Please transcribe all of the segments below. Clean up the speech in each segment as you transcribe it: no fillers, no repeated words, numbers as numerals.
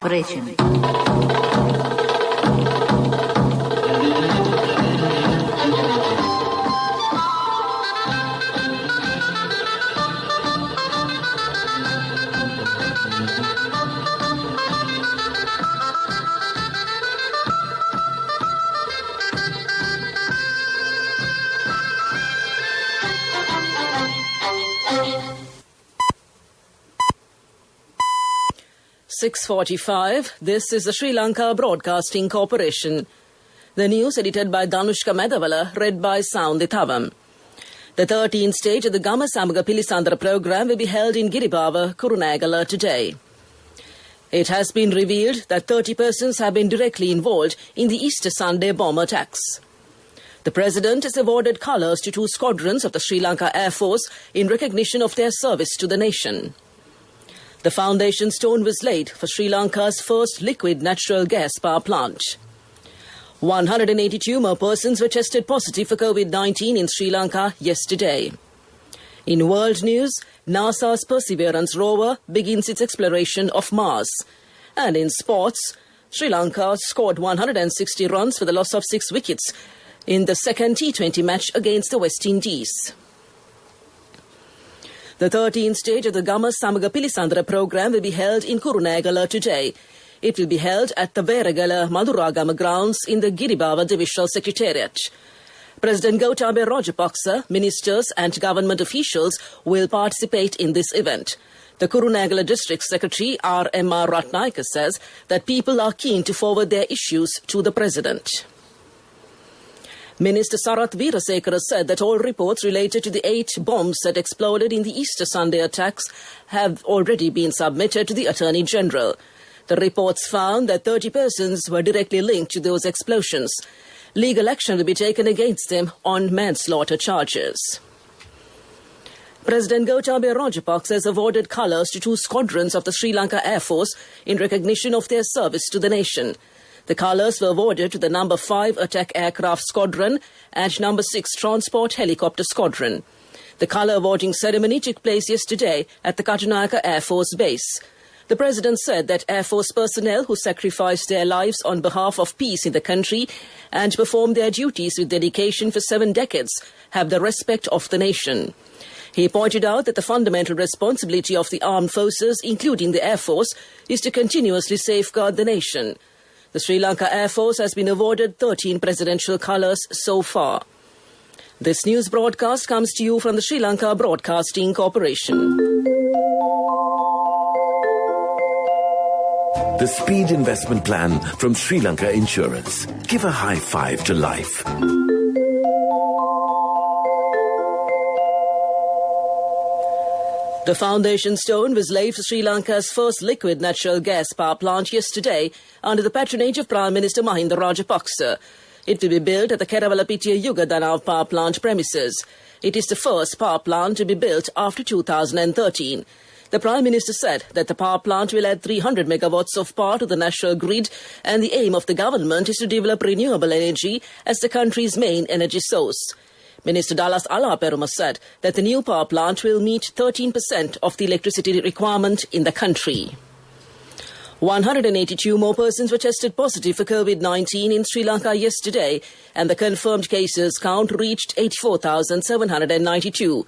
Operation. 6:45. This is the Sri Lanka Broadcasting Corporation. The news edited by Danushka Medavala, read by Sound Thavam. The 13th stage of the Gama Samaga Pilisandra program will be held in Giribava, Kurunegala today. It has been revealed that 30 persons have been directly involved in the Easter Sunday bomb attacks. The President has awarded colours to 2 squadrons of the Sri Lanka Air Force in recognition of their service to the nation. The foundation stone was laid for Sri Lanka's first liquid natural gas power plant. 182 more persons were tested positive for COVID-19 in Sri Lanka yesterday. In world news, NASA's Perseverance rover begins its exploration of Mars. And in sports, Sri Lanka scored 160 runs for the loss of 6 wickets in the second T20 match against the West Indies. The 13th stage of the Gama Samaga Pilisandra program will be held in Kurunegala today. It will be held at the Veregala Maduragama grounds in the Giribava Divisional Secretariat. President Gotabaya Rajapaksa, ministers and government officials will participate in this event. The Kurunegala District Secretary R.M.R. Ratnayaka says that people are keen to forward their issues to the President. Minister Sarath Veerasekara said that all reports related to the 8 bombs that exploded in the Easter Sunday attacks have already been submitted to the Attorney General. The reports found that 30 persons were directly linked to those explosions. Legal action will be taken against them on manslaughter charges. President Gotabaya Rajapaksa has awarded colours to 2 squadrons of the Sri Lanka Air Force in recognition of their service to the nation. The colours were awarded to the No. 5 Attack Aircraft Squadron and No. 6 Transport Helicopter Squadron. The colour awarding ceremony took place yesterday at the Katunayaka Air Force Base. The President said that Air Force personnel who sacrificed their lives on behalf of peace in the country and performed their duties with dedication for 7 decades have the respect of the nation. He pointed out that the fundamental responsibility of the armed forces, including the Air Force, is to continuously safeguard the nation. The Sri Lanka Air Force has been awarded 13 presidential colours so far. This news broadcast comes to you from the Sri Lanka Broadcasting Corporation. The Speed Investment Plan from Sri Lanka Insurance. Give a high five to life. The foundation stone was laid for Sri Lanka's first liquid natural gas power plant yesterday under the patronage of Prime Minister Mahinda Rajapaksa. It will be built at the Kerawalapitiya Yugadanav power plant premises. It is the first power plant to be built after 2013. The Prime Minister said that the power plant will add 300 megawatts of power to the national grid, and the aim of the government is to develop renewable energy as the country's main energy source. Minister Dallas Alaperuma said that the new power plant will meet 13% of the electricity requirement in the country. 182 more persons were tested positive for COVID-19 in Sri Lanka yesterday, and the confirmed cases count reached 84,792.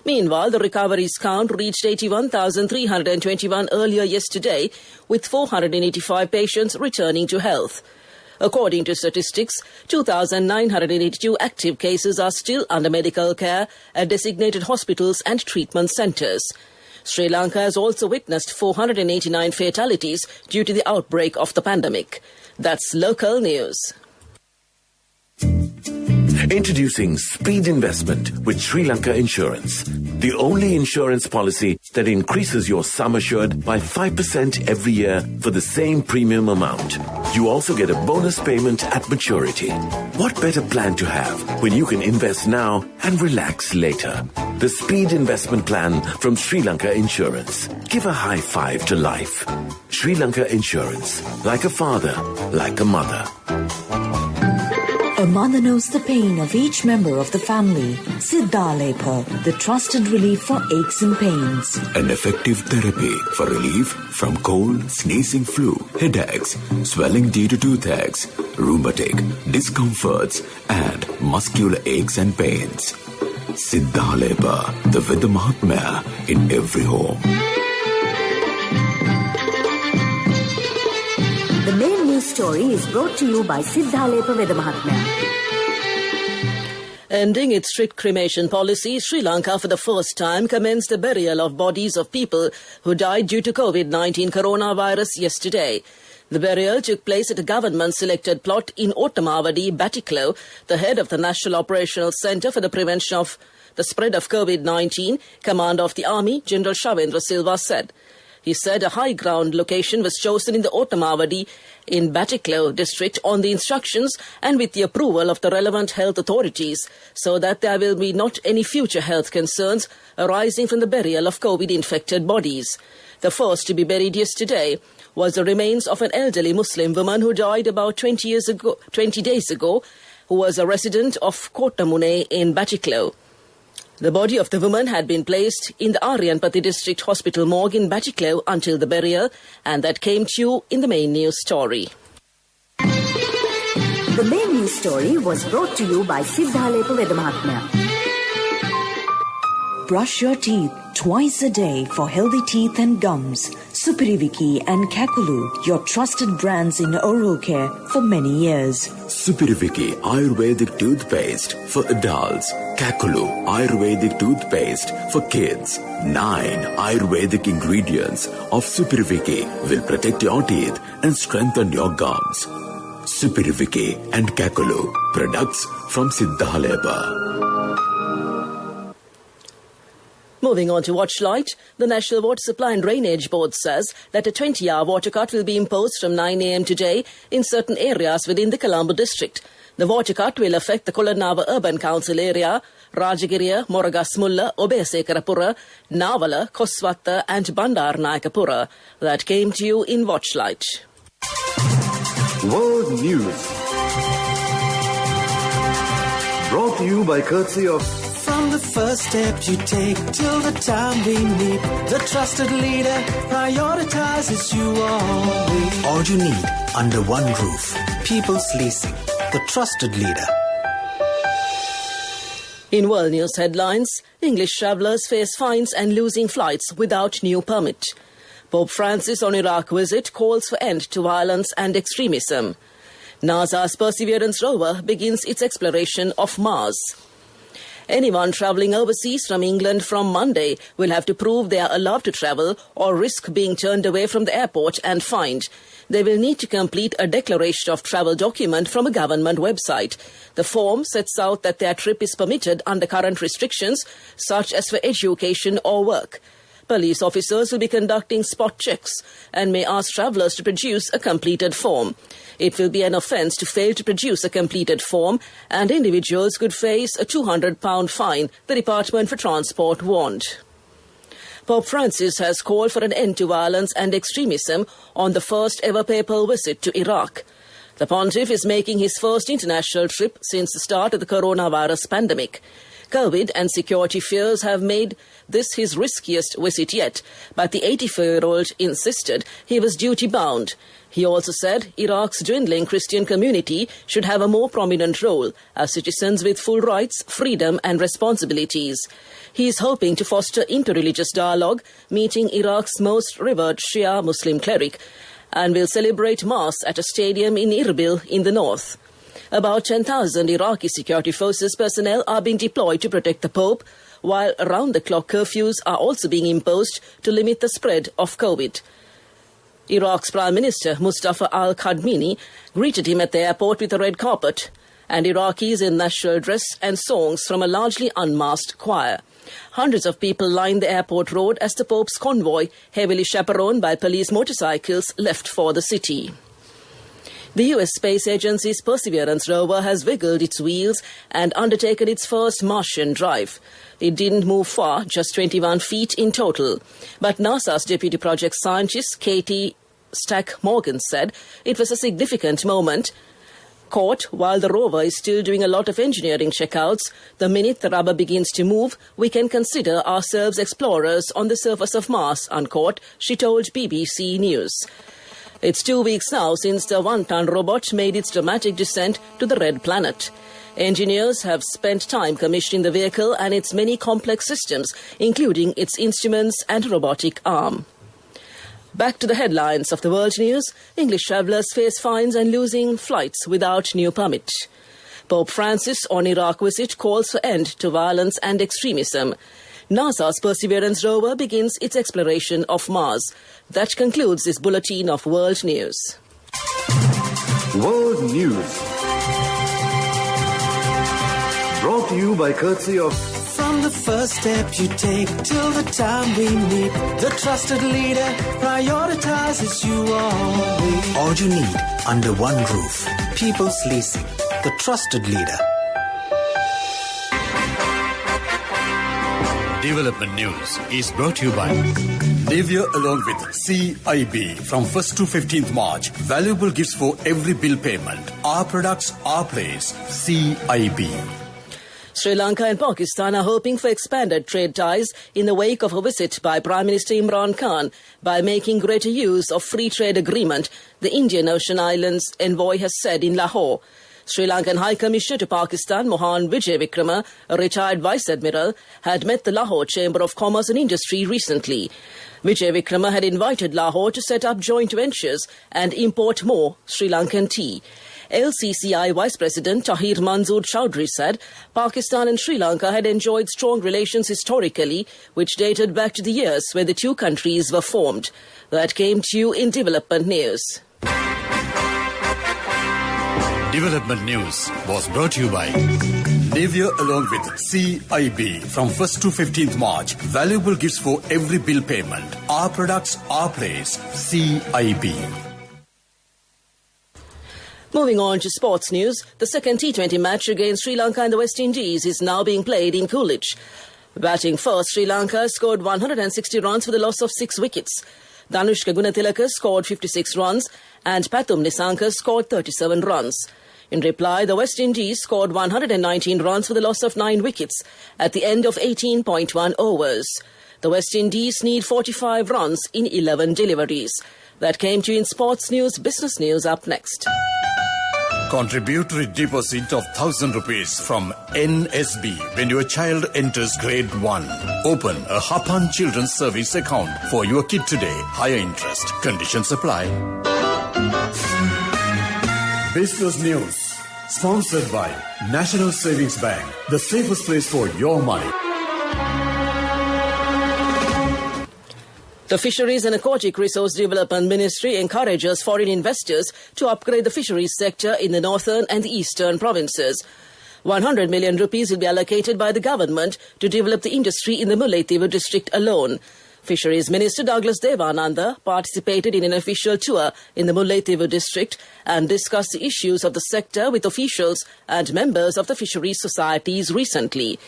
Meanwhile, the recoveries count reached 81,321 earlier yesterday, with 485 patients returning to health. According to statistics, 2,982 active cases are still under medical care at designated hospitals and treatment centres. Sri Lanka has also witnessed 489 fatalities due to the outbreak of the pandemic. That's local news. Introducing Speed Investment with Sri Lanka Insurance, the only insurance policy that increases your sum assured by 5% every year for the same premium amount. You also get a bonus payment at maturity. What better plan to have when you can invest now and relax later? The Speed Investment Plan from Sri Lanka Insurance. Give a high five to life. Sri Lanka Insurance. Like a father, like a mother. A mother knows the pain of each member of the family. Siddhalepa, the trusted relief for aches and pains. An effective therapy for relief from cold, sneezing, flu, headaches, swelling due to toothaches, rheumatic, discomforts, and muscular aches and pains. Siddhalepa, the Veda Mahatmya in every home. The main news story is brought to you by Siddhalepa Veda Mahatmya. Ending its strict cremation policy, Sri Lanka for the first time commenced the burial of bodies of people who died due to COVID-19 coronavirus yesterday. The burial took place at a government-selected plot in Ottamavadi, Batticaloa, the head of the National Operational Centre for the Prevention of the Spread of COVID-19, Commander of the Army, General Shavendra Silva said. He said a high ground location was chosen in the Ottamavadi in Batticaloa district on the instructions and with the approval of the relevant health authorities so that there will be not any future health concerns arising from the burial of COVID-infected bodies. The first to be buried yesterday was the remains of an elderly Muslim woman who died about 20 days ago, who was a resident of Kotamune in Batticaloa. The body of the woman had been placed in the Aryanpati District Hospital morgue in Batticaloa until the burial, and that came to you in the main news story. The main news story was brought to you by Siddhalepa Veda Mahatmya. Brush your teeth twice a day for healthy teeth and gums. Supiriviki and Kakulu, your trusted brands in oral care for many years. Supiriviki Ayurvedic toothpaste for adults. Kakulu Ayurvedic toothpaste for kids. 9 Ayurvedic ingredients of Supiriviki will protect your teeth and strengthen your gums. Supiriviki and Kakulu, products from Siddhalepa. Moving on to Watchlight, the National Water Supply and Drainage Board says that a 20-hour water cut will be imposed from 9 a.m. today in certain areas within the Colombo district. The water cut will affect the Kolanava Urban Council area, Rajagiriya, Moragasmulla, Obesekarapura, Navala, Koswatta and Bandarnaikapura. That came to you in Watchlight. World News. Brought to you by courtesy of... From the first step you take till the time we meet, the trusted leader prioritizes you always. All you need under one roof. People's Leasing, the trusted leader. In world news headlines, English travellers face fines and losing flights without new permit. Pope Francis on Iraq visit calls for end to violence and extremism. NASA's Perseverance rover begins its exploration of Mars. Anyone travelling overseas from England from Monday will have to prove they are allowed to travel or risk being turned away from the airport and fined. They will need to complete a declaration of travel document from a government website. The form sets out that their trip is permitted under current restrictions, such as for education or work. Police officers will be conducting spot checks and may ask travellers to produce a completed form. It will be an offence to fail to produce a completed form, and individuals could face a £200 fine, the Department for Transport warned. Pope Francis has called for an end to violence and extremism on the first ever papal visit to Iraq. The pontiff is making his first international trip since the start of the coronavirus pandemic. COVID and security fears have made this his riskiest visit yet, but the 84-year-old insisted he was duty-bound. He also said Iraq's dwindling Christian community should have a more prominent role as citizens with full rights, freedom and responsibilities. He is hoping to foster interreligious dialogue, meeting Iraq's most revered Shia Muslim cleric, and will celebrate Mass at a stadium in Erbil in the north. About 10,000 Iraqi security forces personnel are being deployed to protect the Pope, while round-the-clock curfews are also being imposed to limit the spread of COVID. Iraq's Prime Minister Mustafa al-Kadhimi greeted him at the airport with a red carpet, and Iraqis in national dress and songs from a largely unmasked choir. Hundreds of people lined the airport road as the Pope's convoy, heavily chaperoned by police motorcycles, left for the city. The US Space Agency's Perseverance rover has wiggled its wheels and undertaken its first Martian drive. It didn't move far, just 21 feet in total. But NASA's deputy project scientist Katie Stack Morgan said it was a significant moment Caught while the rover is still doing a lot of engineering checkouts, the minute the rubber begins to move, we can consider ourselves explorers on the surface of Mars, unquote, she told BBC News. It's 2 weeks now since the 1-ton robot made its dramatic descent to the Red Planet. Engineers have spent time commissioning the vehicle and its many complex systems, including its instruments and robotic arm. Back to the headlines of the world news. English travellers face fines and losing flights without new permit. Pope Francis on Iraq visit calls for end to violence and extremism. NASA's Perseverance rover begins its exploration of Mars. That concludes this bulletin of world news. World News. Brought to you by courtesy of... From the first step you take till the time we meet, the trusted leader prioritizes you always. All you need under one roof. People's Leasing, the trusted leader. Development News is brought to you by Navia along with CIB from 1st to 15th March. Valuable gifts for every bill payment. Our products, our place. CIB. Sri Lanka and Pakistan are hoping for expanded trade ties in the wake of a visit by Prime Minister Imran Khan by making greater use of free trade agreement, the Indian Ocean Islands envoy has said in Lahore. Sri Lankan High Commissioner to Pakistan, Mohan Vijay Vikrama, a retired Vice Admiral, had met the Lahore Chamber of Commerce and Industry recently. Vijay Vikrama had invited Lahore to set up joint ventures and import more Sri Lankan tea. LCCI Vice President Tahir Manzoor Chowdhury said Pakistan and Sri Lanka had enjoyed strong relations historically, which dated back to the years when the two countries were formed. That came to you in Development News. Development News was brought to you by Navia along with CIB from 1st to 15th March. Valuable gifts for every bill payment. Our products, our place. CIB. Moving on to sports news, the second T20 match against Sri Lanka and the West Indies is now being played in Coolidge. Batting first, Sri Lanka scored 160 runs with a loss of 6 wickets. Danushka Gunatilaka scored 56 runs and Pathum Nisanka scored 37 runs. In reply, the West Indies scored 119 runs with a loss of 9 wickets at the end of 18.1 overs. The West Indies need 45 runs in 11 deliveries. That came to you in Sports News. Business News up next. Contributory deposit of 1,000 rupees from NSB when your child enters grade 1. Open a Hapan Children's Service account for your kid today. Higher interest. Conditions apply. Business News. Sponsored by National Savings Bank. The safest place for your money. The Fisheries and Aquatic Resource Development Ministry encourages foreign investors to upgrade the fisheries sector in the northern and the eastern provinces. 100 million rupees will be allocated by the government to develop the industry in the Mullaitivu district alone. Fisheries Minister Douglas Devananda participated in an official tour in the Mullaitivu district and discussed the issues of the sector with officials and members of the fisheries societies recently.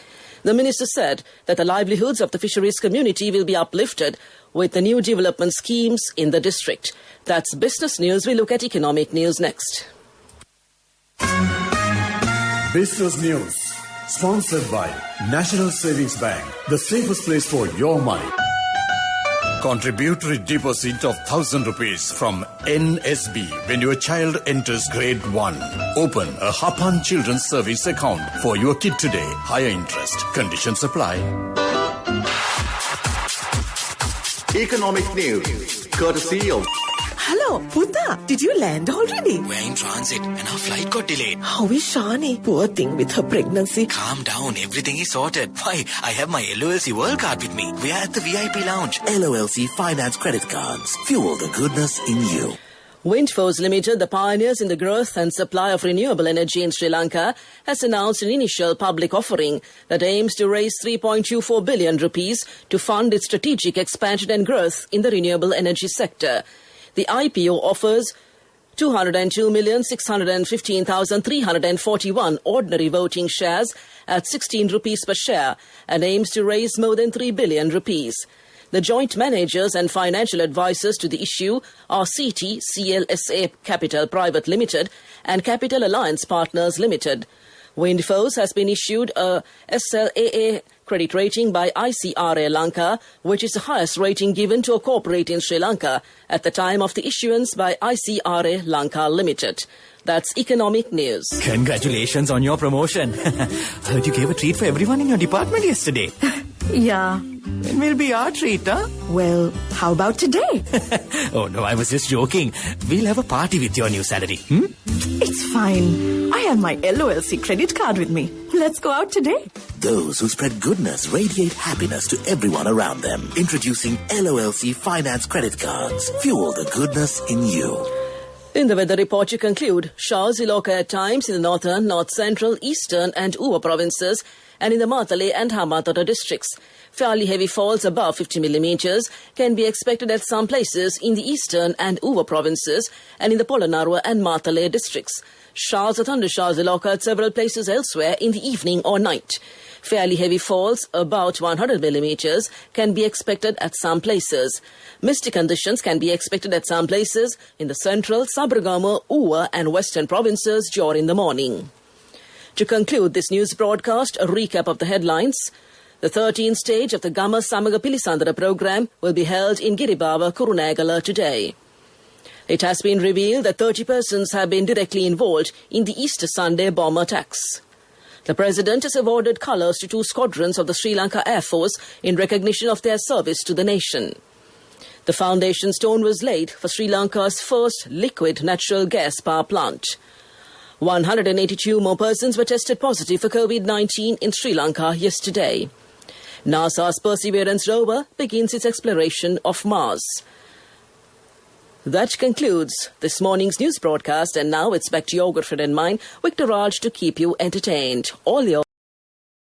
The minister said that the livelihoods of the fisheries community will be uplifted with the new development schemes in the district. That's business news. We look at economic news next. Business News. Sponsored by National Savings Bank. The safest place for your money. Contributory deposit of 1,000 rupees from NSB when your child enters grade 1. Open a Hapan Children's Service account for your kid today. Higher interest. Conditions apply. Economic News. Courtesy of... Hello, Puta. Did you land already? We're in transit and our flight got delayed. How is Shani? Poor thing with her pregnancy. Calm down. Everything is sorted. Why, I have my LOLC World Card with me. We are at the VIP lounge. LOLC Finance Credit Cards. Fuel the goodness in you. Windforce Limited, the pioneers in the growth and supply of renewable energy in Sri Lanka, has announced an initial public offering that aims to raise 3.24 billion rupees to fund its strategic expansion and growth in the renewable energy sector. The IPO offers 202,615,341 ordinary voting shares at 16 rupees per share and aims to raise more than 3 billion rupees. The joint managers and financial advisors to the issue are CT CLSA Capital Private Limited and Capital Alliance Partners Limited. Windforce has been issued a SLAA credit rating by ICRA Lanka, which is the highest rating given to a corporate in Sri Lanka at the time of the issuance by ICRA Lanka Limited. That's economic news. Congratulations on your promotion. Heard you gave a treat for everyone in your department yesterday. Yeah. When will be our treat, huh? Well, how about today? Oh, no, I was just joking. We'll have a party with your new salary. It's fine. I have my LOLC credit card with me. Let's go out today. Those who spread goodness radiate happiness to everyone around them. Introducing LOLC Finance Credit Cards. Fuel the goodness in you. In the weather report, you conclude showers will occur at times in the northern, north-central, eastern and Uva provinces and in the Matale and Hambantota districts. Fairly heavy falls above 50 millimeters can be expected at some places in the eastern and Uva provinces and in the Polonnaruwa and Matale districts. Showers or thundershowers will occur at several places elsewhere in the evening or night. Fairly heavy falls, about 100 millimeters, can be expected at some places. Misty conditions can be expected at some places in the central, Sabaragamu, Uva and western provinces during the morning. To conclude this news broadcast, a recap of the headlines. The 13th stage of the Gama Samaga Pilisandara program will be held in Giribava, Kurunegala today. It has been revealed that 30 persons have been directly involved in the Easter Sunday bomb attacks. The President has awarded colours to 2 squadrons of the Sri Lanka Air Force in recognition of their service to the nation. The foundation stone was laid for Sri Lanka's first liquid natural gas power plant. 182 more persons were tested positive for COVID-19 in Sri Lanka yesterday. NASA's Perseverance rover begins its exploration of Mars. That concludes this morning's news broadcast, and now it's back to your good friend and mine, Victor Raj, to keep you entertained. All your